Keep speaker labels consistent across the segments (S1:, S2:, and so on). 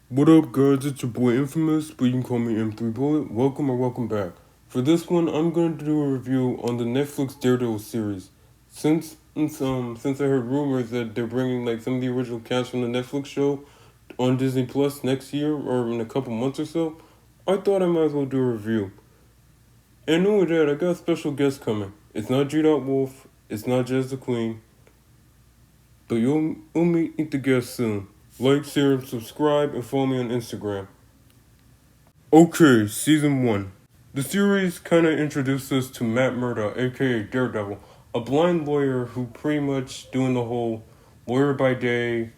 S1: What up, guys? It's your boy M-phamis, but you can call me M3 Bullet. Welcome or welcome back. For this one, I'm going to do a review on the Netflix Daredevil series. Since I heard rumors that they're bringing like some of the original cast from the Netflix show on Disney Plus next year or in a couple months or so, I thought I might as well do a review. And not only that, I got a special guest coming. It's not G. Wolf, it's not Jazz the Queen, but you'll meet the guest soon. Like, share, and subscribe, and follow me on Instagram. Okay, season 1. The series kind of introduced us to Matt Murdock, aka Daredevil, a blind lawyer who pretty much doing the whole lawyer by day,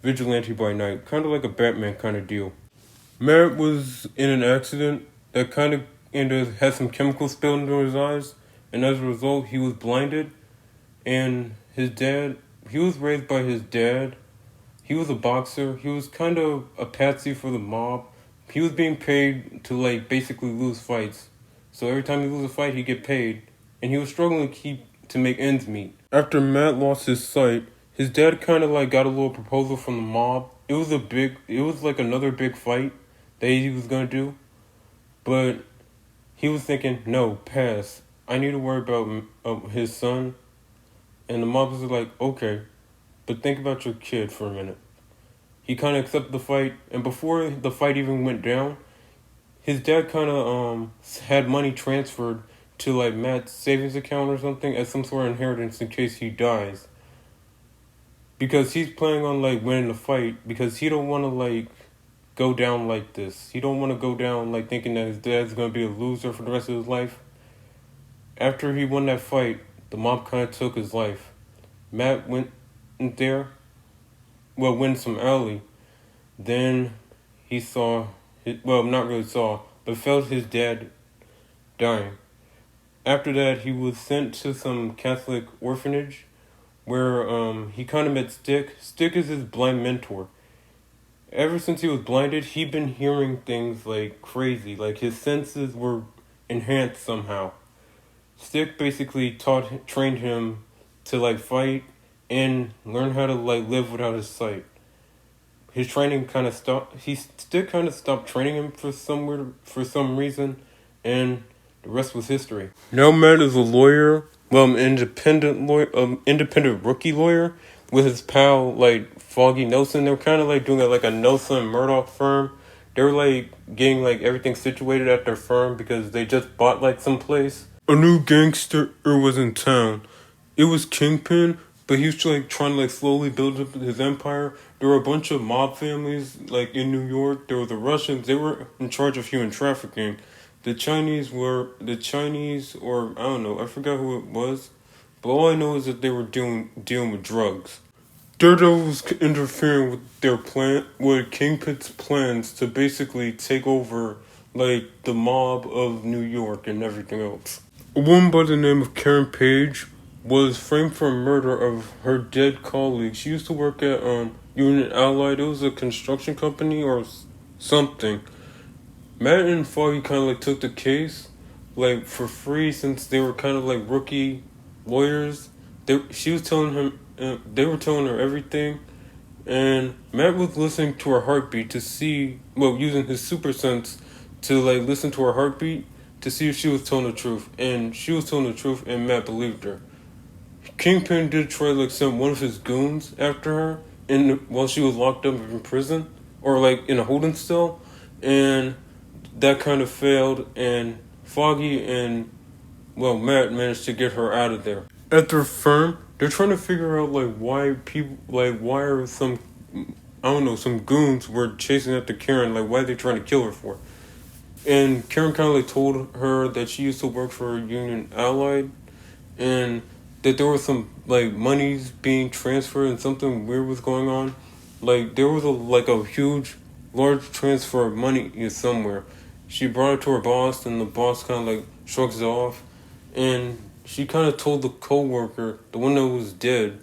S1: vigilante by night, kind of like a Batman kind of deal. Matt was in an accident that kind of had some chemicals spilled into his eyes, and as a result, he was blinded. And he was raised by his dad. He was a boxer. He was kind of a patsy for the mob. He was being paid to like basically lose fights. So every time he lose a fight, he'd get paid, and he was struggling to make ends meet. After Matt lost his sight, his dad kind of like got a little proposal from the mob. It was like another big fight that he was gonna do, but he was thinking, no, pass. I need to worry about his son. And the mob was like, okay, but think about your kid for a minute. He kind of accepted the fight, and before the fight even went down, his dad kind of had money transferred to like Matt's savings account or something as some sort of inheritance in case he dies. Because he's planning on like winning the fight because he don't want to like go down like this. He don't want to go down like thinking that his dad's going to be a loser for the rest of his life. After he won that fight, the mob kind of took his life. Matt went in there, went some alley. Then he not really saw, but felt his dad dying. After that, he was sent to some Catholic orphanage where he kind of met Stick. Stick is his blind mentor. Ever since he was blinded, he'd been hearing things like crazy, like his senses were enhanced somehow. Stick basically trained him to like fight and learn how to like live without his sight. His training kind of stopped. Stick kind of stopped training him for some reason, and the rest was history. Now Matt is a lawyer, an independent rookie lawyer with his pal like Foggy Nelson. They're kind of like doing like a Nelson Murdoch firm. They're like getting like everything situated at their firm because they just bought like some place. A new gangster was in town. It was Kingpin, but he was like trying to like slowly build up his empire. There were a bunch of mob families like in New York. There were the Russians. They were in charge of human trafficking. The Chinese, or I don't know, I forgot who it was. But all I know is that they were dealing with drugs. Daredevil was interfering with with Kingpin's plans to basically take over like the mob of New York and everything else. A woman by the name of Karen Page was framed for murder of her dead colleague. She used to work at Union Allied. It was a construction company or something. Matt and Foggy kind of like took the case like for free since they were kind of like rookie lawyers. They were telling her everything, and Matt was listening to her heartbeat to see, using his super sense to like listen to her heartbeat to see if she was telling the truth, and she was telling the truth, and Matt believed her. Kingpin did try to like send one of his goons after her while she was locked up in prison or like in a holding cell, and that kind of failed. And Foggy and Matt managed to get her out of there. At their firm, they're trying to figure out like why are some some goons were chasing after Karen, like why are they trying to kill her for? And Karen kind of like told her that she used to work for Union Allied, and that there was some like monies being transferred and something weird was going on. Like there was a huge, large transfer of money somewhere. She brought it to her boss, and the boss kind of like shrugs it off, and she kind of told the coworker, the one that was dead,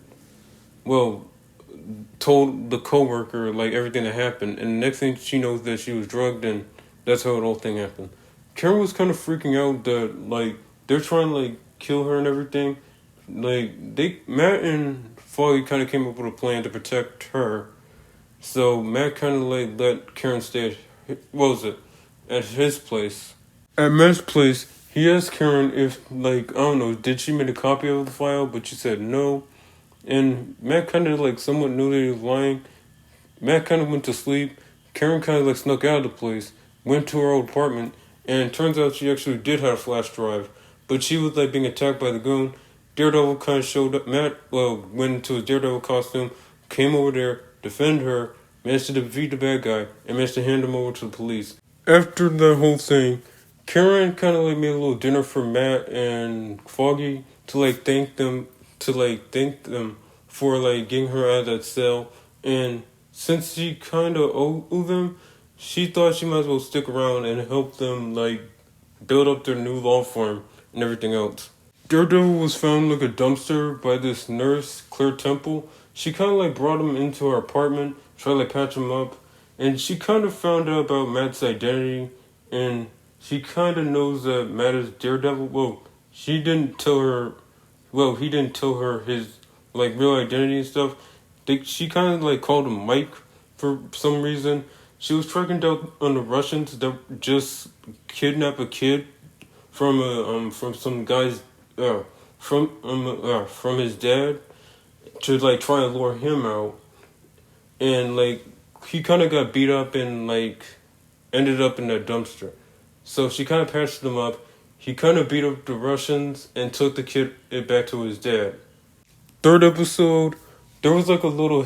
S1: told the coworker like everything that happened, and the next thing she knows that she was drugged, and that's how the whole thing happened. Karen was kind of freaking out that like they're trying to like kill her and everything. Like Matt and Foggy kind of came up with a plan to protect her. So Matt kind of like let Karen stay at, what was it, at his place. At Matt's place, he asked Karen if, like, I don't know, did she make a copy of the file, but she said no. And Matt kind of like somewhat knew that he was lying. Matt kind of went to sleep. Karen kind of like snuck out of the place, went to her old apartment, and turns out she actually did have a flash drive, but she was like being attacked by the goon. Daredevil kind of showed up. Matt, well, went into his Daredevil costume, came over there, defended her, managed to defeat the bad guy, and managed to hand him over to the police. After that whole thing, Karen kind of like made a little dinner for Matt and Foggy to like thank them for like getting her out of that cell. And since she kind of owed them, she thought she might as well stick around and help them like build up their new law firm and everything else. Daredevil was found like a dumpster by this nurse, Claire Temple. She kind of like brought him into her apartment, tried to like patch him up, and she kind of found out about Matt's identity, and she kind of knows that Matt is Daredevil. Well, she didn't tell her. Well, he didn't tell her his like real identity and stuff. She kind of like called him Mike for some reason. She was tracking down on the Russians that just kidnapped a kid from some guy's from his dad to like try and lure him out, and like he kind of got beat up and like ended up in that dumpster. So she kind of patched them up. He kind of beat up the Russians and took the kid back to his dad. Third episode, there was like a little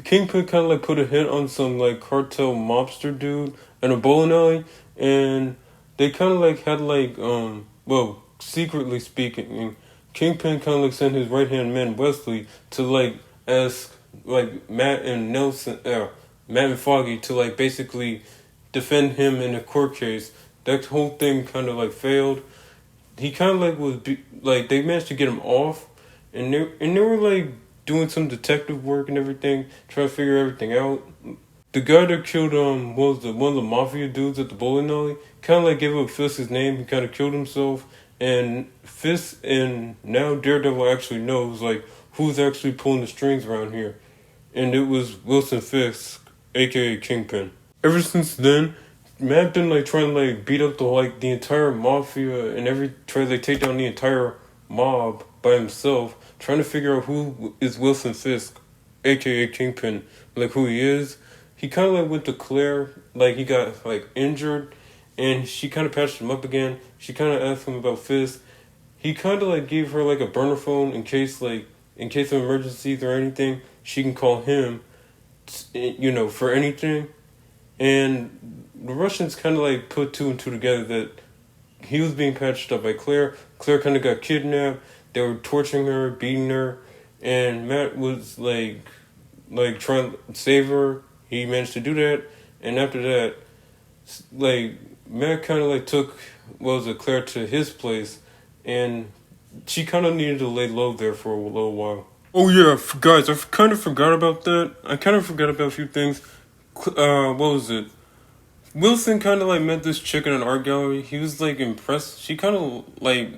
S1: Kingpin kind of like put a hit on some like cartel mobster dude in a bowling alley, and they kind of like had like well, secretly speaking, Kingpin kind of like sent his right hand man Wesley to like ask like Matt and Foggy to like basically defend him in a court case. That whole thing kind of like failed. He kind of like like they managed to get him off, and they were like doing some detective work and everything, trying to figure everything out. The guy that killed was one of the mafia dudes at the bowling alley. Kind of like gave up Fisk his name. He kind of killed himself, and Fisk and now Daredevil actually knows like who's actually pulling the strings around here, and it was Wilson Fisk, aka Kingpin. Ever since then, Matt been like trying to like beat up the entire mafia and try to like take down the entire mob by himself, trying to figure out who is Wilson Fisk, aka Kingpin, like who he is. He kind of like went to Claire, like he got like injured, and she kind of patched him up again. She kind of asked him about Fisk. He kind of like gave her like a burner phone in case of emergencies or anything. She can call him, for anything. And the Russians kind of like put two and two together that he was being patched up by Claire. Claire kind of got kidnapped. They were torturing her, beating her, and Matt was like trying to save her. He managed to do that, and after that, like Matt kind of like took Claire to his place, and she kind of needed to lay low there for a little while. Oh yeah, guys, I kind of forgot about that. I kind of forgot about a few things. What was it? Wilson kind of like met this chick in an art gallery. He was like impressed. She kind of like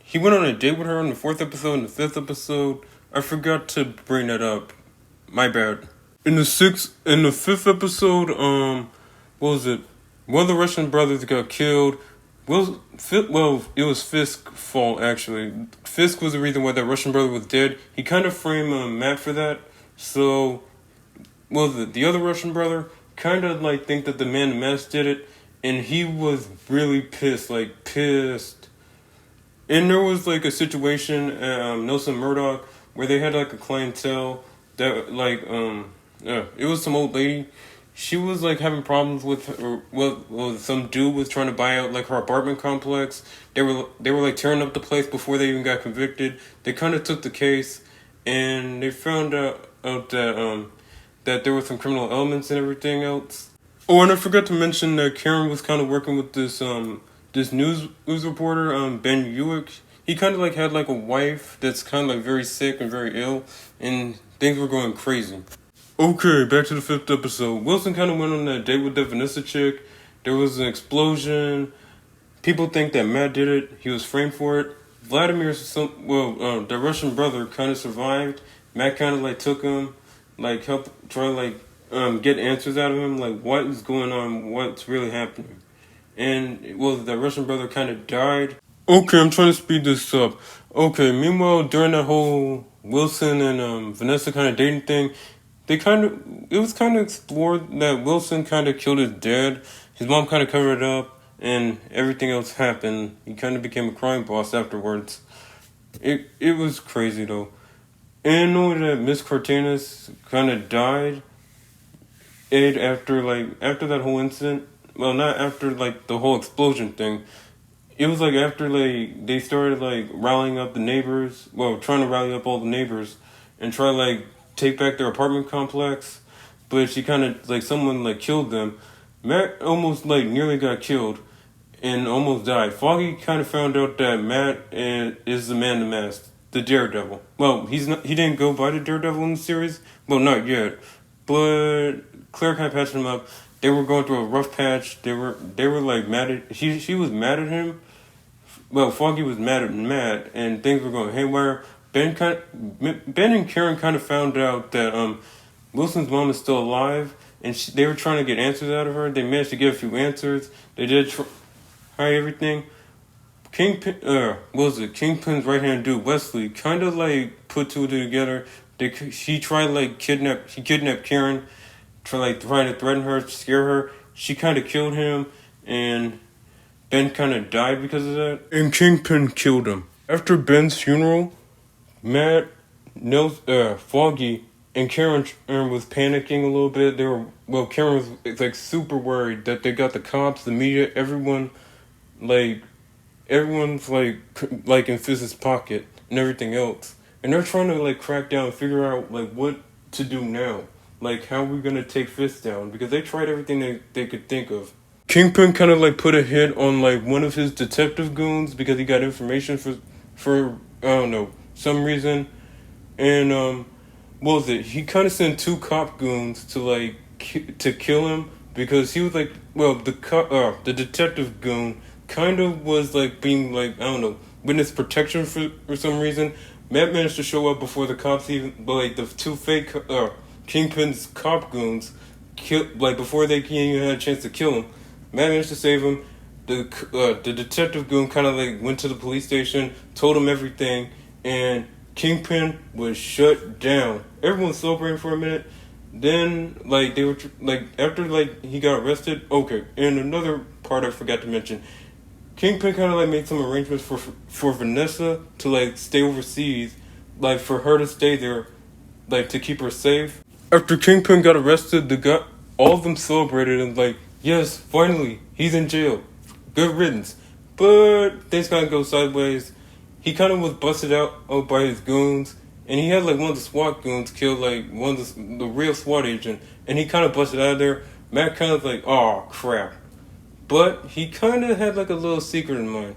S1: he went on a date with her in the 4th episode and the 5th episode. I forgot to bring that up. My bad. In the 5th episode, what was it? One of the Russian brothers got killed. Well, it was Fisk's fault actually. Fisk was the reason why that Russian brother was dead. He kind of framed Matt for that. So, the other Russian brother kind of like think that the man in the mask did it, and he was really pissed. And there was like a situation at Nelson Murdoch where they had like a clientele that it was some old lady. She was like having problems with some dude was trying to buy out like her apartment complex. They were like tearing up the place before they even got convicted. They kind of took the case, and they found out that there were some criminal elements and everything else. Oh, and I forgot to mention that Karen was kind of working with this news reporter, Ben Ewick. He kind of like had like a wife that's kind of like very sick and very ill, and things were going crazy. Okay, back to the 5th episode. Wilson kind of went on that date with that Vanessa chick. There was an explosion. People think that Matt did it. He was framed for it. The Russian brother kind of survived. Matt kind of like took him, like helped try to like get answers out of him, like what is going on, what's really happening. And well, the Russian brother kind of died. Okay, I'm trying to speed this up. Okay, meanwhile, during that whole Wilson and Vanessa kind of dating thing, it was kind of explored that Wilson kind of killed his dad. His mom kind of covered it up, and everything else happened. He kind of became a crime boss afterwards. It was crazy though. And knowing that Miss Cardenas kind of died, after that whole incident. Well, not after like the whole explosion thing. It was like after like they started like rallying up the neighbors. Well, trying to rally up all the neighbors and try like take back their apartment complex. But she kind of like someone like killed them. Matt almost like nearly got killed and almost died. Foggy kind of found out that Matt is the man in the mask, the Daredevil. Well, he didn't go by the Daredevil in the series. Well, not yet. But Claire kind of patched him up. They were going through a rough patch. They were like mad at she was mad at him. Well, Foggy was mad at Matt, and things were going haywire. Ben and Karen kind of found out that Wilson's mom is still alive, and they were trying to get answers out of her. They managed to get a few answers. They did try everything. Kingpin's right hand dude Wesley kind of like put two together. He kidnapped Karen, trying to threaten her, scare her. She kind of killed him, and Ben kind of died because of that. And Kingpin killed him. After Ben's funeral, Matt, Foggy, and Karen was panicking a little bit. Karen was like super worried that they got the cops, the media, everyone's like in Fizz's pocket and everything else. And they're trying to like crack down and figure out like what to do now. Like how are we gonna take Fizz down? Because they tried everything they could think of. Kingpin kind of like put a hit on like one of his detective goons because he got information for I don't know some reason. And what was it? He kind of sent two cop goons to to kill him because he was like, well, the detective goon kind of was like being like, I don't know, witness protection for some reason. Matt managed to show up before the cops but like the two fake Kingpin's cop goons before they even had a chance to kill him. Matt managed to save him. The detective goon kind of like went to the police station, told him everything, and Kingpin was shut down. Everyone was celebrating for a minute. Then they were after he got arrested. Okay, and another part I forgot to mention. Kingpin kind of made some arrangements for Vanessa to stay overseas, for her to stay there, to keep her safe. After Kingpin got arrested, all of them celebrated and yes, finally he's in jail, good riddance. But things kind of go sideways. He kind of was busted out by his goons, and he had one of the SWAT goons kill one of the real SWAT agent, and he kind of busted out of there. Matt kind of oh crap. But he kind of had a little secret in mind.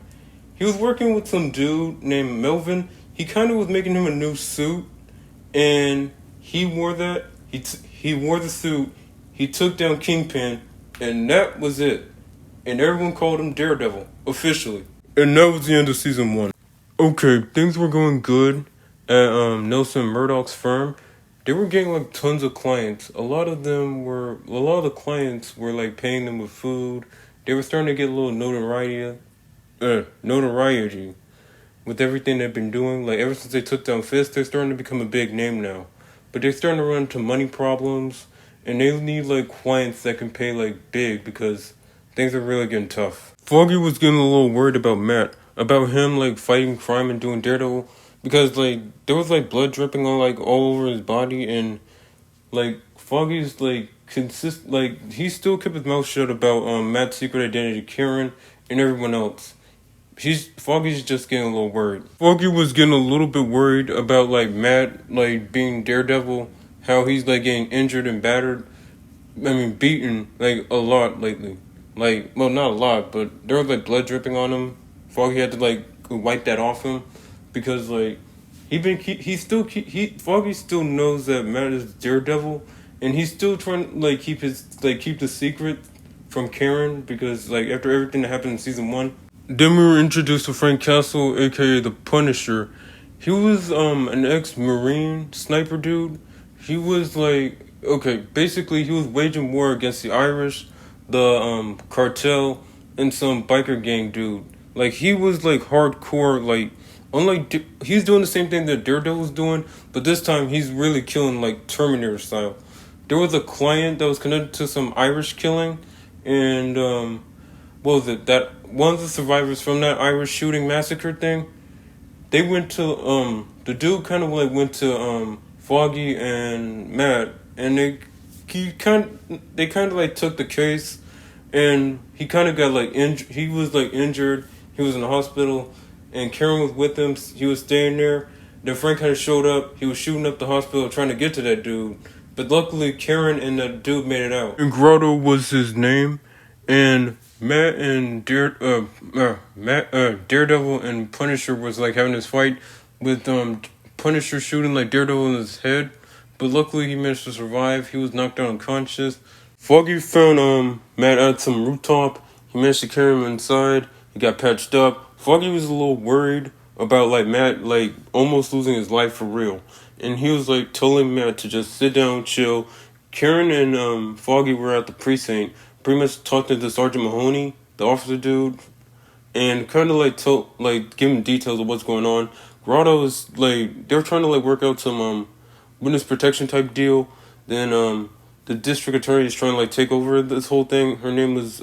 S1: He was working with some dude named Melvin. He kind of was making him a new suit, and he wore that. He wore the suit. He took down Kingpin, and that was it. And everyone called him Daredevil, officially. And that was the end of season 1. Okay, things were going good at Nelson Murdoch's firm. They were getting tons of clients. A lot of the clients were paying them with food. They were starting to get a little notoriety with everything they've been doing. Ever since they took down Fist, they're starting to become a big name now. But they're starting to run into money problems, and they need clients that can pay big because things are really getting tough. Foggy was getting a little worried about Matt, about him fighting crime and doing Daredevil, because there was blood dripping on all over his body, and Foggy's he still kept his mouth shut about Matt's secret identity, Karen, and everyone else. Foggy's just getting a little worried. Foggy was getting a little bit worried about Matt being Daredevil, how he's getting injured and battered. I mean beaten a lot lately. Well, not a lot, but there was blood dripping on him. Foggy had to wipe that off him because Foggy still knows that Matt is Daredevil, and he's still trying to keep the secret from Karen because after everything that happened in season 1. Then we were introduced to Frank Castle, aka the Punisher. He was an ex-Marine sniper dude. He was okay, basically he was waging war against the Irish, the cartel, and some biker gang dude. Like he was like hardcore. Like unlike he's doing the same thing that Daredevil was doing, but this time he's really killing like Terminator style. There was a client that was connected to some Irish killing, and what was it? That one of the survivors from that Irish shooting massacre thing. They went to the dude kind of like went to Foggy and Matt, and they kind of like took the case, and he kind of got like he was like injured. He was in the hospital, and Karen was with him. He was staying there. Then Frank kind of showed up. He was shooting up the hospital trying to get to that dude, but luckily Karen and that dude made it out. And Grotto was his name, and Matt and Daredevil and Punisher was like having this fight with Punisher shooting like Daredevil in his head, but luckily he managed to survive. He was knocked out unconscious. Foggy found Matt at some rooftop. He managed to carry him inside. He got patched up. Foggy was a little worried about like Matt like almost losing his life for real, and he was like telling Matt to just sit down, chill. Karen and Foggy were at the precinct, pretty much talking to Sergeant Mahoney, the officer dude, and kind of like give him details of what's going on. Grotto was like they're trying to like work out some witness protection type deal. Then the district attorney is trying to like take over this whole thing. Her name was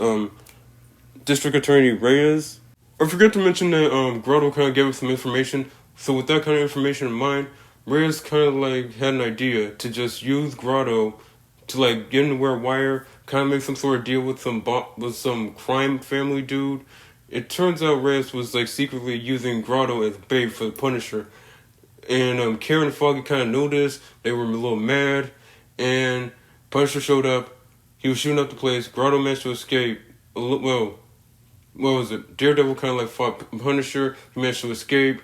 S1: District Attorney Reyes. I forgot to mention that Grotto kind of gave us some information. So with that kind of information in mind, Reyes kind of like had an idea to just use Grotto to like get him to wear a wire, kind of make some sort of deal with some crime family dude. It turns out Reyes was like secretly using Grotto as bait for the Punisher, and Karen and Foggy kind of noticed. They were a little mad, and Punisher showed up. He was shooting up the place. Grotto managed to escape. Well, what was it? Daredevil kind of like fought Punisher. He managed to escape.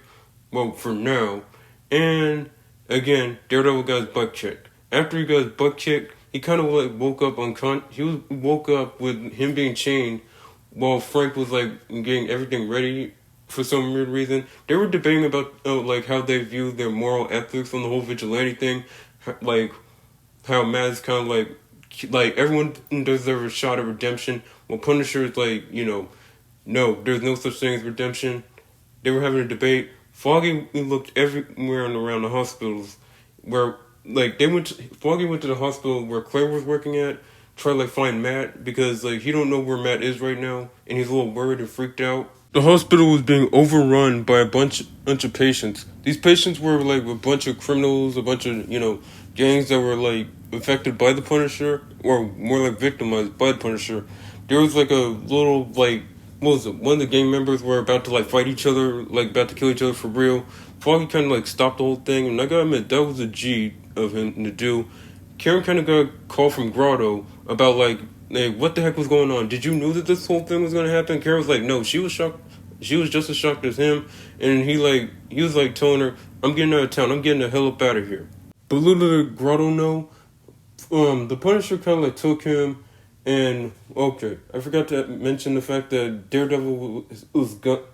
S1: Well, for now, and again, Daredevil got his butt kicked. After he got his butt kicked, he kind of like woke up woke up with him being chained, while Frank was like getting everything ready for some weird reason. They were debating about like how they view their moral ethics on the whole vigilante thing, like how Matt's kind of like everyone deserves a shot at redemption. While Punisher is like, no, there's no such thing as redemption. They were having a debate. Foggy looked everywhere and around the hospitals where like Foggy went to the hospital where Claire was working at, try to like find Matt because like he don't know where Matt is right now, and he's a little worried and freaked out. The hospital was being overrun by a bunch of patients. These patients were like a bunch of criminals, a bunch of gangs that were like affected by the Punisher, or more like victimized by the Punisher. There was like a little like what was it? One of the gang members were about to like fight each other, like about to kill each other for real. Foggy kind of like stopped the whole thing, and I gotta admit that was a G of him to do. Karen kind of got a call from Grotto about like, hey, what the heck was going on? Did you know that this whole thing was gonna happen? Karen was like, no, she was shocked. She was just as shocked as him, and he was like telling her, I'm getting out of town. I'm getting the hell up out of here. But little did Grotto know, the Punisher kind of like took him, and okay, I forgot to mention the fact that Daredevil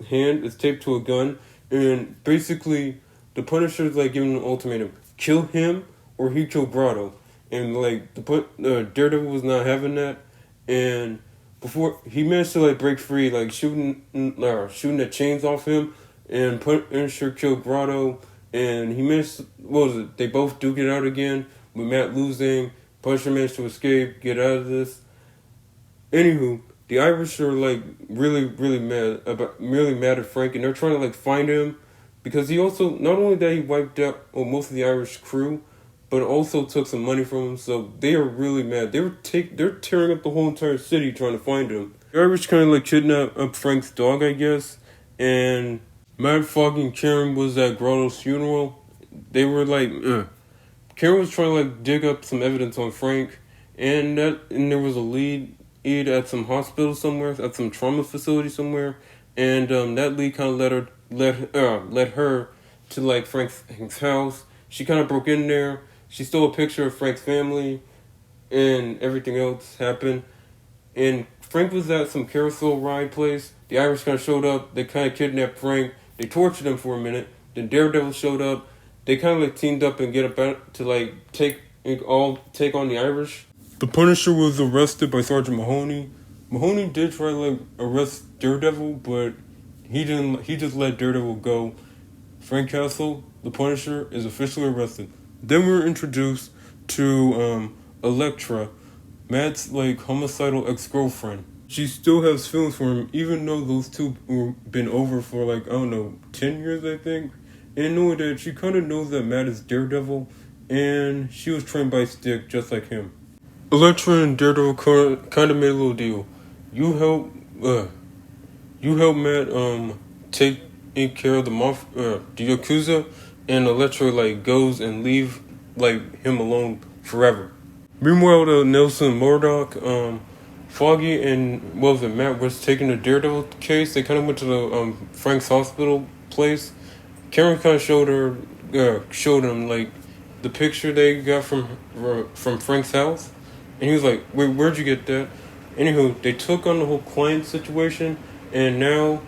S1: hand is taped to a gun, and basically the Punisher's like giving an ultimatum: kill him or he kill Grotto. And like Daredevil was not having that, and before he managed to like break free, like shooting the chains off him, and Punisher killed Grotto, and he managed to, what was it? They both do get out again with Matt losing. Punisher managed to escape, get out of this. Anywho, the Irish are like really mad at Frank, and they're trying to like find him because he also not only that he wiped out most of the Irish crew, but also took some money from him. So they are really mad. They're tearing up the whole entire city trying to find him. The Irish kind of like kidnapped up Frank's dog, I guess, and Matt, Foggy, and Karen was at Grotto's funeral. They were like, Karen was trying to like dig up some evidence on Frank, and there was a lead at some hospital somewhere, at some trauma facility somewhere, and that lead kind of led her to like Frank's house. She kind of broke in there. She stole a picture of Frank's family, and everything else happened. And Frank was at some carousel ride place. The Irish kind of showed up. They kind of kidnapped Frank. They tortured him for a minute. Then Daredevil showed up. They kind of like teamed up and get about to like take all take on the Irish. The Punisher was arrested by Sergeant Mahoney. Mahoney did try to arrest Daredevil, but he didn't. He just let Daredevil go. Frank Castle, the Punisher, is officially arrested. Then we're introduced to Elektra, Matt's homicidal ex-girlfriend. She still has feelings for him, even though those two have been over for 10 years, I think. And knowing that she kind of knows that Matt is Daredevil, and she was trained by Stick just like him. Elektra and Daredevil kind of made a little deal. You help Matt take care of the Yakuza, and Elektra goes and leave him alone forever. Meanwhile, Nelson Murdoch, Foggy and Matt was taking the Daredevil case. They kind of went to the Frank's hospital place. Karen kind of showed him the picture they got from Frank's house, and he was like, "Wait, where'd you get that?" Anywho, they took on the whole client situation, and now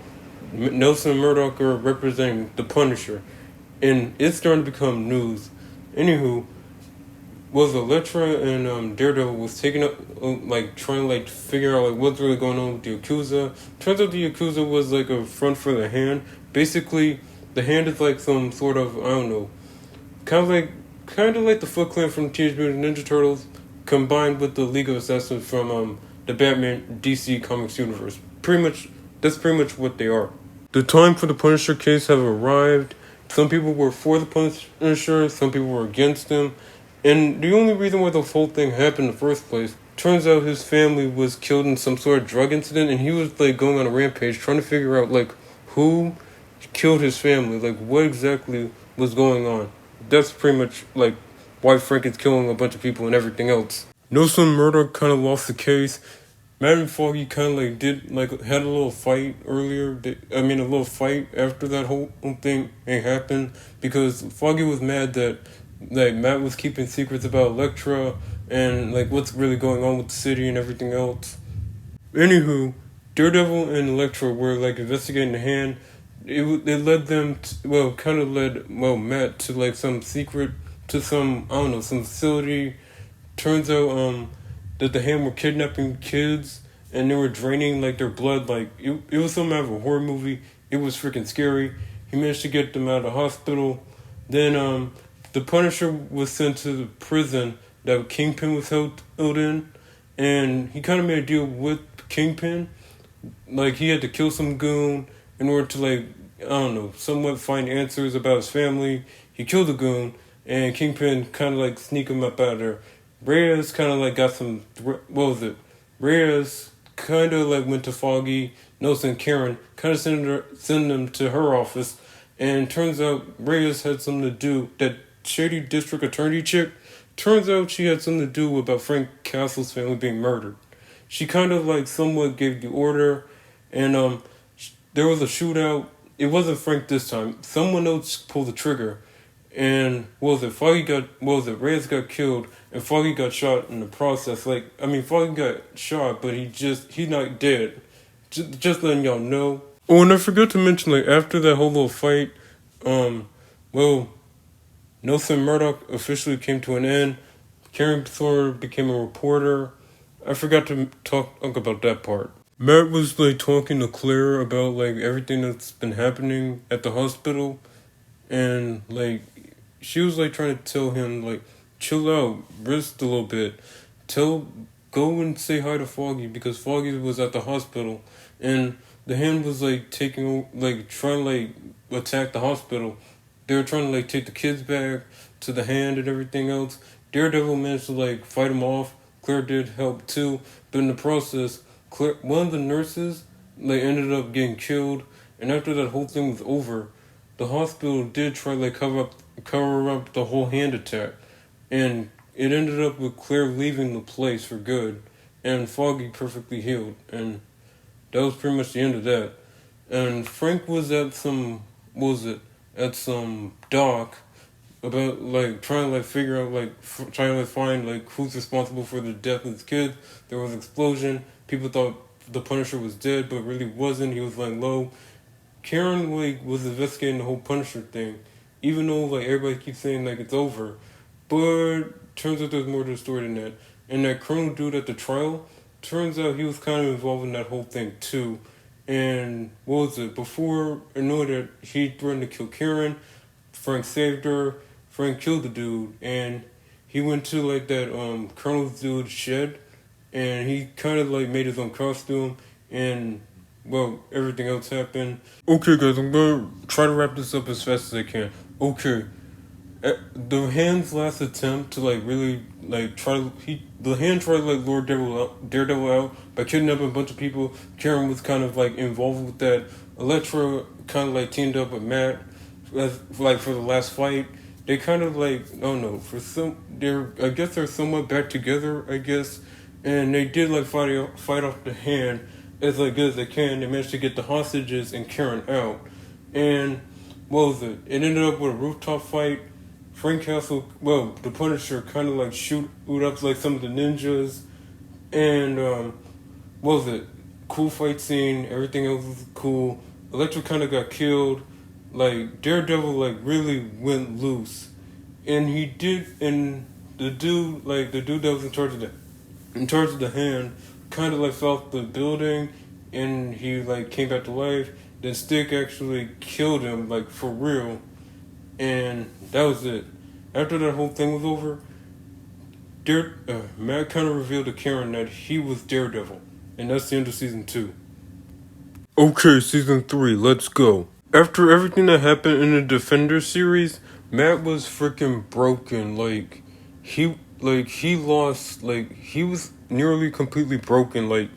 S1: Nelson and Murdoch are representing the Punisher, and it's starting to become news. Anywho, Elektra and Daredevil was taking up trying to figure out what's really going on with the Yakuza. Turns out the Yakuza was a front for the Hand. Basically, the Hand is some sort of, I don't know, kind of like the Foot Clan from Teenage Mutant Ninja Turtles, combined with the League of Assassins from the Batman DC Comics universe. That's pretty much what they are. The time for the Punisher case have arrived. Some people were for the Punisher, some people were against him. And the only reason why the whole thing happened in the first place, turns out his family was killed in some sort of drug incident, and he was going on a rampage trying to figure out who killed his family, what exactly was going on. That's pretty much why Frank is killing a bunch of people and everything else. Nelson Murdoch kind of lost the case. Matt and Foggy kind of had a little fight earlier. A little fight after that whole thing happened, because Foggy was mad that Matt was keeping secrets about Elektra and what's really going on with the city and everything else. Anywho, Daredevil and Elektra were investigating the Hand. It led them to, Matt to some secret, to some facility. Turns out that the Hand were kidnapping kids and they were draining their blood. It was some out of a horror movie. It was freaking scary. He managed to get them out of the hospital. Then the Punisher was sent to the prison that Kingpin was held in, and he kind of made a deal with Kingpin. He had to kill some goon in order to somewhat find answers about his family. He killed the goon, and Kingpin kind of sneak him up out of there. Reyes kind of got some, Reyes kind of went to Foggy, Nelson, and Karen, kind of send them to her office, and turns out Reyes had something to do, that shady district attorney chick, turns out she had something to do about Frank Castle's family being murdered. She kind of somewhat gave the order, and there was a shootout. It wasn't Frank this time. Someone else pulled the trigger, and Reyes got killed, and Foggy got shot in the process. Foggy got shot, but he's not dead. Just letting y'all know. Oh, and I forgot to mention, after that whole little fight, Nelson Murdoch officially came to an end. Karen Thor became a reporter. I forgot to talk about that part. Matt was talking to Claire about everything that's been happening at the hospital, and she was trying to tell him chill out, rest a little bit, go and say hi to Foggy, because Foggy was at the hospital, and the Hand was trying to attack the hospital. They were trying to take the kids back to the Hand and everything else. Daredevil managed to fight him off. Claire did help too, but in the process, one of the nurses ended up getting killed. And after that whole thing was over, the hospital did try to cover up the whole Hand attack, and it ended up with Claire leaving the place for good, and Foggy perfectly healed, and that was pretty much the end of that. And Frank was at some dock about trying to figure out trying to find who's responsible for the death of his kid. There was an explosion. People thought the Punisher was dead, but really wasn't. He was low. Karen was investigating the whole Punisher thing, even though everybody keeps saying it's over. But turns out there's more to the story than that. And that criminal dude at the trial, turns out he was kind of involved in that whole thing too. And what was it? Before I know that he threatened to kill Karen, Frank saved her. Frank killed the dude, and he went to like that Colonel's dude's shed, and he kind of like made his own costume, and well, everything else happened. Okay, guys, I'm gonna try to wrap this up as fast as I can. Okay, the hand's last attempt to like really like the hand tried to like lure Daredevil out by kidnapping a bunch of people. Karen was kind of like involved with that. Elektra kind of like teamed up with Matt like for the last fight. They kind of like I don't know I guess they're somewhat back together, I guess, and they did like fight off the hand as like good as they can. They managed to get the hostages and Karen out, and what was it? It ended up with a rooftop fight. Frank Castle, well, the Punisher kind of like shoot up like some of the ninjas, and what was it? Cool fight scene. Everything else was cool. Elektra kind of got killed. Like Daredevil, like really went loose, and he did. And the dude that was in charge of the hand, kind of like fell off the building, and he like came back to life. Then Stick actually killed him, like for real, and that was it. After that whole thing was over, Matt kind of revealed to Karen that he was Daredevil, and that's the end of season 2. Okay, season 3, let's go. After everything that happened in the Defenders series, Matt was freaking broken. He was nearly completely broken. Like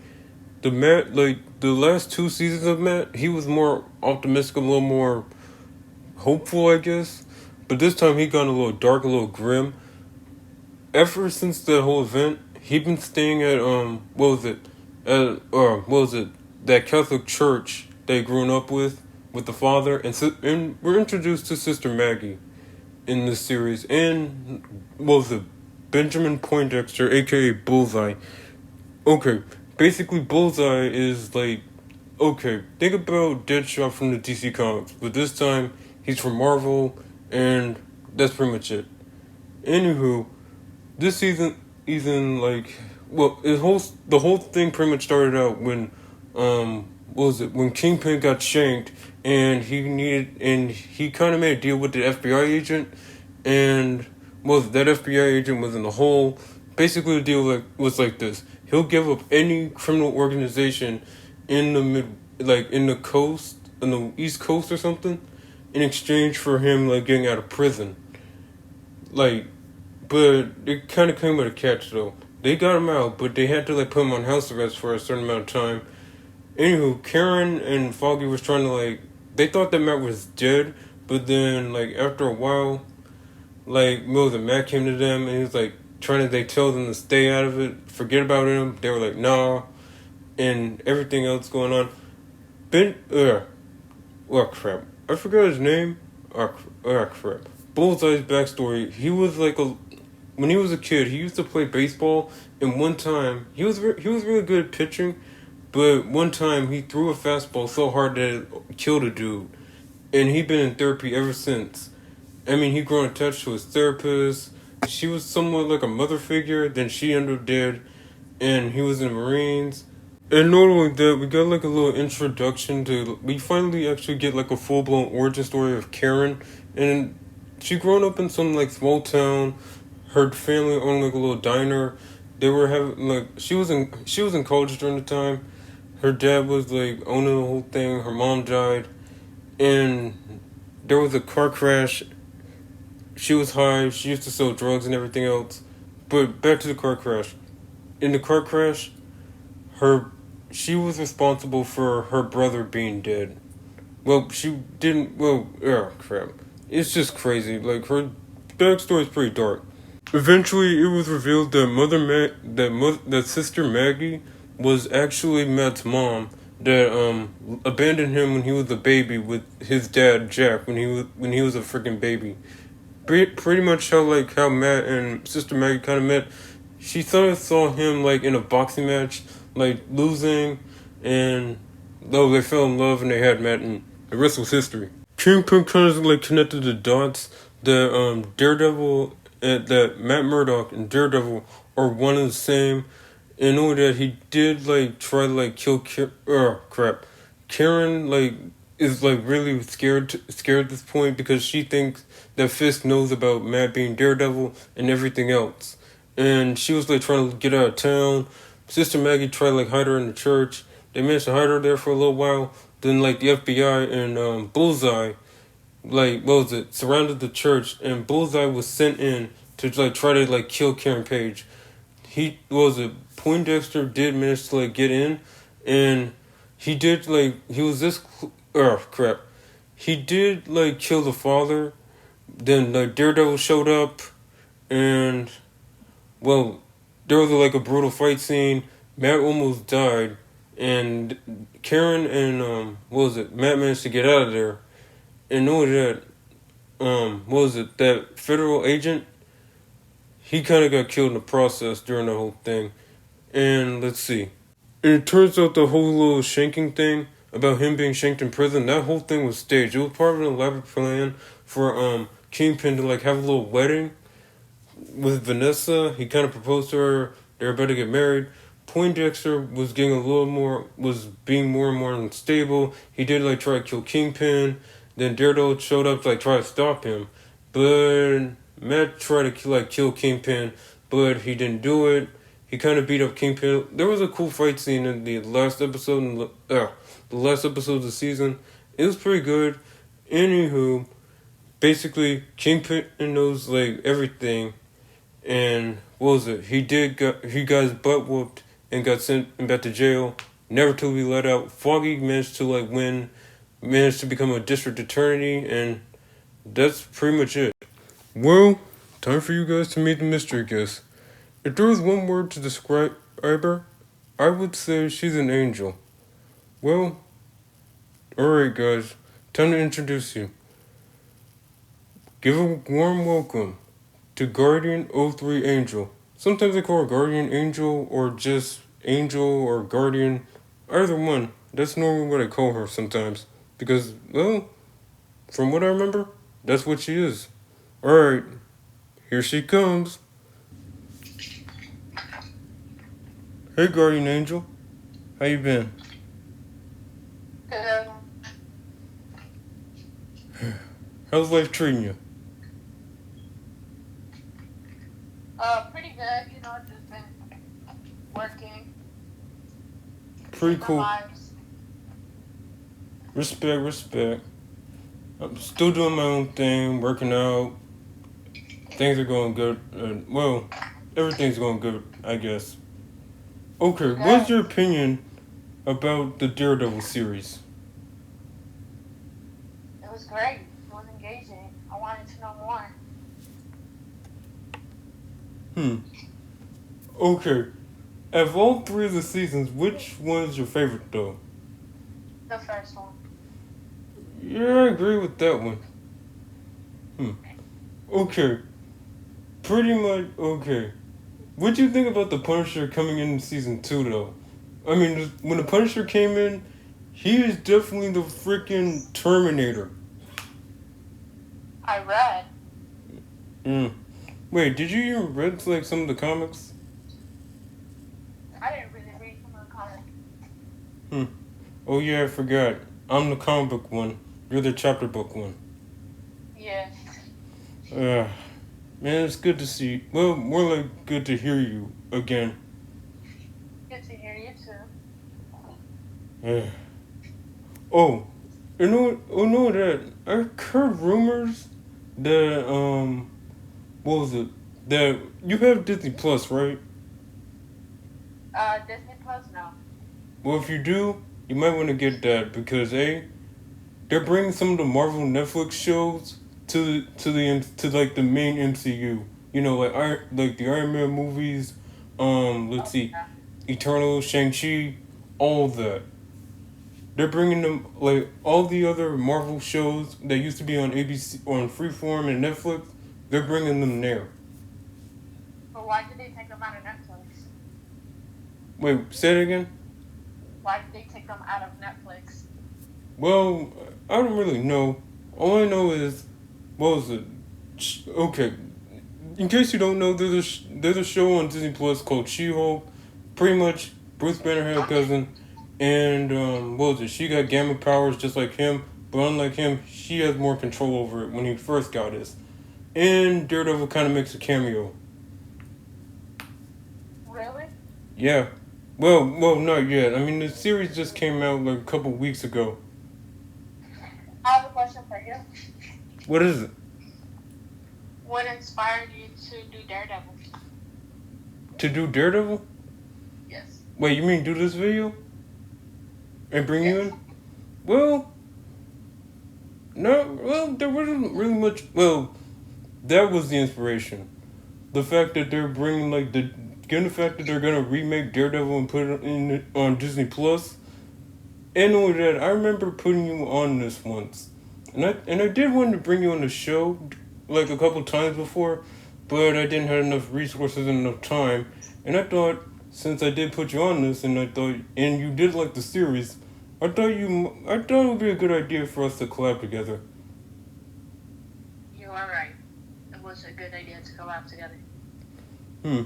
S1: the last 2 seasons of Matt, he was more optimistic, a little more hopeful, I guess. But this time he got a little dark, a little grim. Ever since that whole event, he'd been staying at that Catholic church they grown up with the father, and we're introduced to Sister Maggie in this series, and Benjamin Poindexter, aka Bullseye. Okay, basically Bullseye is like, okay, think about Deadshot from the DC Comics, but this time he's from Marvel, and that's pretty much it. Anywho, this season, the whole thing pretty much started out when, when Kingpin got shanked, and he kind of made a deal with the FBI agent, and that FBI agent was in the hole. Basically, the deal was like this: he'll give up any criminal organization in the East Coast or something, in exchange for him like getting out of prison. But it kind of came with a catch though. They got him out, but they had to like put him on house arrest for a certain amount of time. Anywho, Karen and Foggy was trying to they thought that Matt was dead, but then after a while, Matt came to them and he was they told them to stay out of it, forget about him. They were like, nah, and everything else going on. Crap. I forgot his name. Crap. Bullseye's backstory. He was when he was a kid, he used to play baseball, and one time, he was really good at pitching, but one time he threw a fastball so hard that it killed a dude, and he'd been in therapy ever since. I mean, he grew attached to his therapist. She was somewhat like a mother figure, then she ended up dead, and he was in the Marines. And not only that, we got a little introduction we finally actually get a full-blown origin story of Karen, and she grown up in some small town. Her family owned a little diner. They were having she was in college during the time. Her dad was owning the whole thing. Her mom died, and there was a car crash. She was high. She used to sell drugs and everything else. But back to the car crash. In the car crash, she was responsible for her brother being dead. Well, she didn't. Well, crap. It's just crazy. Her backstory is pretty dark. Eventually, it was revealed that that Sister Maggie was actually Matt's mom. That abandoned him when he was a baby with his dad Jack when he was a freaking baby. Pretty much how Matt and Sister Maggie kind of met. She sort of saw him in a boxing match, losing, and they fell in love and they had Matt, and the rest was history. Kingpin kind of connected the dots that Daredevil that Matt Murdock and Daredevil are one and the same. In order that he did like try to like kill crap. Karen like is like really scared at this point because she thinks that Fisk knows about Matt being Daredevil and everything else. And she was like trying to get out of town. Sister Maggie tried to like hide her in the church. They managed to hide her there for a little while. Then like the FBI and Bullseye, like what was it, surrounded the church, and Bullseye was sent in to like try to like kill Karen Page. He was it Poindexter did manage to like get in, and he did like he was this crap. He did like kill the father. Then like Daredevil showed up, and well, there was like a brutal fight scene. Matt almost died, and Karen and what was it? Matt managed to get out of there. And knowing that what was it? That federal agent, he kind of got killed in the process during the whole thing. And let's see. And it turns out the whole little shanking thing about him being shanked in prison, that whole thing was staged. It was part of an elaborate plan for Kingpin to like have a little wedding with Vanessa. He kind of proposed to her. They were about to get married. Poindexter was getting was being more and more unstable. He did like try to kill Kingpin. Then Daredevil showed up to like try to stop him. But Matt tried to kill Kingpin, but he didn't do it. He kind of beat up Kingpin. There was a cool fight scene in the last episode, the last episode of the season. It was pretty good. Anywho, basically Kingpin knows like everything, and what was it? He got his butt whooped and got sent back to jail. Never to be let out. Foggy managed to like win, managed to become a district attorney, and that's pretty much it. Well, time for you guys to meet the mystery guest. If there was one word to describe her, I would say she's an angel. Well, alright guys, time to introduce you. Give a warm welcome to Guardian 03 Angel. Sometimes they call her Guardian Angel or just Angel or Guardian. Either one. That's normally what I call her sometimes. Because, well, from what I remember, that's what she is. Alright, here she comes. Hey Guardian Angel, how you been?
S2: Hello.
S1: How's life treating you?
S2: Pretty good. Just been working.
S1: Pretty cool.
S2: Lives.
S1: Respect. I'm still doing my own thing, working out. Things are going good. Well, everything's going good, I guess. Okay, what's your opinion about the Daredevil series?
S2: It was great. It was engaging. I wanted to know more.
S1: Okay. Of all three of the seasons, which one is your favorite, though?
S2: The first one.
S1: Yeah, I agree with that one. Okay. Pretty much, okay. What do you think about the Punisher coming in season 2, though? I mean, when the Punisher came in, he is definitely the freaking Terminator.
S2: I read.
S1: Wait, did you even read, like, some of the comics?
S2: I didn't really read some of the comics.
S1: Oh, yeah, I forgot. I'm the comic book one. You're the chapter book one.
S2: Yes.
S1: Man, it's good to see. Well, more like good to hear you again.
S2: Good to hear you too.
S1: Oh, no, that I heard rumors that what was it? That you have Disney Plus, right?
S2: Disney Plus, no.
S1: Well, if you do, you might want to get that because they're bringing some of the Marvel Netflix shows to like the main MCU. You know, like the Iron Man movies. Let's see, Eternal, Shang-Chi, all that. They're bringing them like all the other Marvel shows that used to be on ABC, on Freeform and Netflix. They're bringing them there.
S2: But why did they take them out of Netflix?
S1: Wait, say it again.
S2: Why did they take them out of Netflix?
S1: Well, I don't really know. All I know is, what was it? Okay, in case you don't know, there's a show on Disney Plus called She-Hulk. Pretty much, Bruce Banner had a cousin, and what was it? She got gamma powers just like him, but unlike him, she has more control over it when he first got his. And Daredevil kind of makes a cameo.
S2: Really?
S1: Yeah. Well, not yet. I mean, the series just came out like a couple weeks ago.
S2: I have a question for you.
S1: What is it?
S2: What inspired you to do Daredevil?
S1: To do Daredevil?
S2: Yes.
S1: Wait, you mean do this video? And bring you
S2: Yes.
S1: in? Well, no, well, there wasn't really much. Well, that was the inspiration. The fact that they're bringing, like, given the fact that they're gonna remake Daredevil and put it on Disney Plus. And only that, I remember putting you on this once. And I did want to bring you on the show, like, a couple times before, but I didn't have enough resources and enough time. And I thought, since I did put you on this, and you did like the series, I thought it would be a good idea for us to collab together.
S2: You are right. It was a good idea to collab together.
S1: Hmm.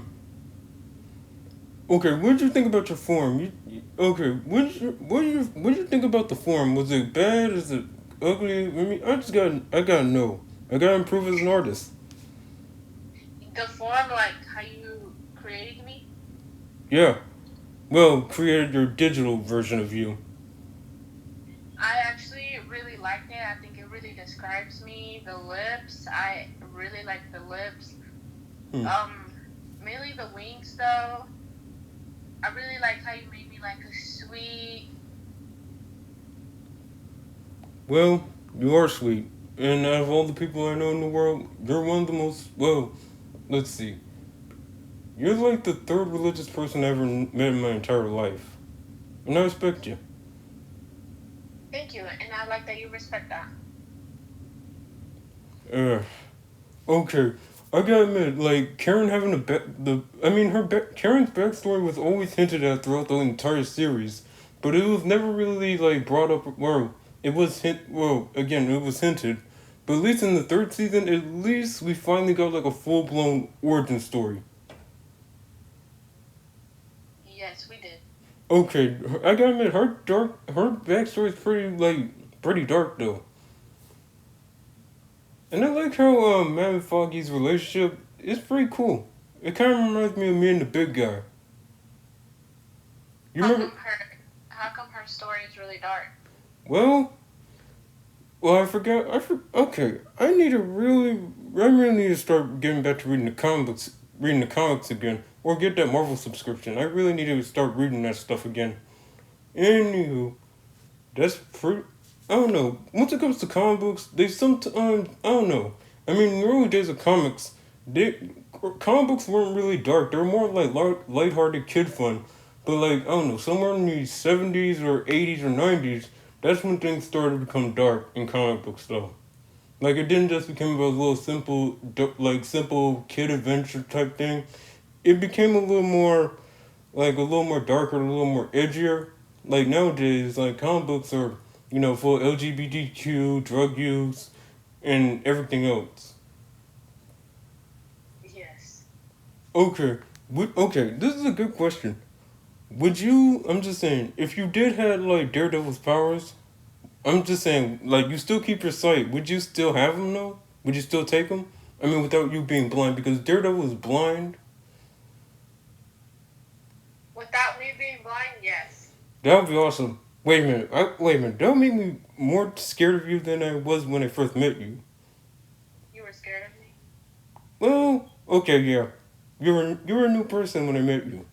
S1: Okay, what did you think about your form? Okay, what did you think about the form? Was it bad? Is it ugly? I mean, I gotta know. I gotta improve as an artist.
S2: The form, like how you created me,
S1: Yeah. Well, created your digital version of you.
S2: I actually really liked it. I think it really describes me. The lips, I really like the lips.
S1: Hmm.
S2: Mainly the wings though. I really like how you made me like a sweet.
S1: Well, you are sweet. And out of all the people I know in the world, you're one of the most, well, let's see. You're like the third religious person I ever met in my entire life. And I respect you.
S2: Thank you, and I like that you respect that.
S1: Uh, okay. I gotta admit, like, Karen having Karen's backstory was always hinted at throughout the entire series, but it was never really, like, brought up, it was hinted, but at least in the third season, at least we finally got, like, a full-blown origin story.
S2: Yes, we did.
S1: Okay, I gotta admit, her backstory is pretty dark, though. And I like how Matt and Foggy's relationship is pretty cool. It kind of reminds me of me and the big guy. You
S2: How
S1: remember?
S2: come her? How come her story is really dark?
S1: Well, I forgot. Okay, I really need to start getting back to reading the comics again, or get that Marvel subscription. I really need to start reading that stuff again. Anywho, that's pretty. I don't know. Once it comes to comic books, they sometimes I don't know. I mean, in the early days of comics, comic books weren't really dark. They were more like lighthearted kid fun. But like I don't know, somewhere in the 70s or 80s or 90s, that's when things started to become dark in comic books though. Like it didn't just become a little simple kid adventure type thing. It became a little more darker, a little more edgier. Like nowadays, like comic books are, full LGBTQ, drug use, and everything else.
S2: Yes.
S1: Okay, okay, this is a good question. Would you? I'm just saying, if you did have like Daredevil's powers, I'm just saying, like you still keep your sight. Would you still have them though? Would you still take them? I mean, without you being blind, because Daredevil is blind.
S2: Without me being blind, yes.
S1: That would be awesome. Wait a minute. Wait a minute. That would make me more scared of you than I was when I first met you.
S2: You were scared of me.
S1: Well, okay, yeah. You were a new person when I met you.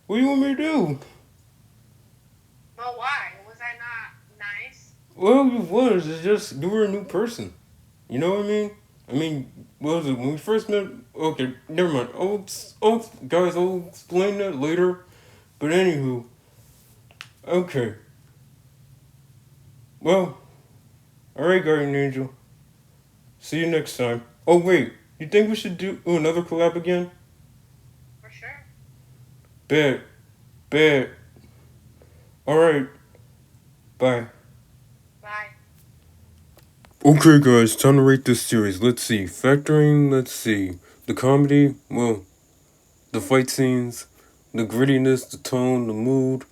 S1: What do you want me to do?
S2: But why? Was I not nice?
S1: Well, you was. It's just you were a new person. You know what I mean? I mean, what was it when we first met? Okay, never mind. Guys, I'll explain that later. But anywho, okay. Well, all right, Guardian Angel. See you next time. Oh wait, you think we should do another collab again?
S2: For sure.
S1: Bet, bet. All right. Bye.
S2: Bye.
S1: Okay, guys, time to rate this series. Let's see. Factoring, let's see. The comedy, well, the fight scenes, the grittiness, the tone, the mood,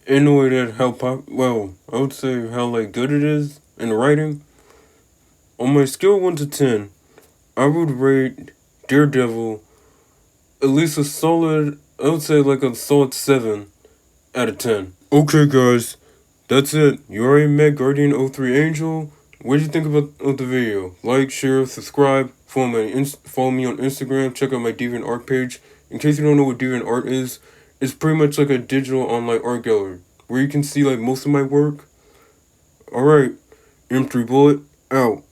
S1: in a way that well, I would say how like good it is in the writing. On my scale 1 to 10, I would rate Daredevil at least a solid, I would say like a solid 7 out of 10. Okay, guys, that's it. You already met Guardian 03 Angel. What did you think about the video? Like, share, subscribe, follow me on Instagram, check out my DeviantArt page. In case you don't know what DeviantArt is, it's pretty much like a digital online art gallery where you can see like most of my work. Alright, M3 Bullet, out.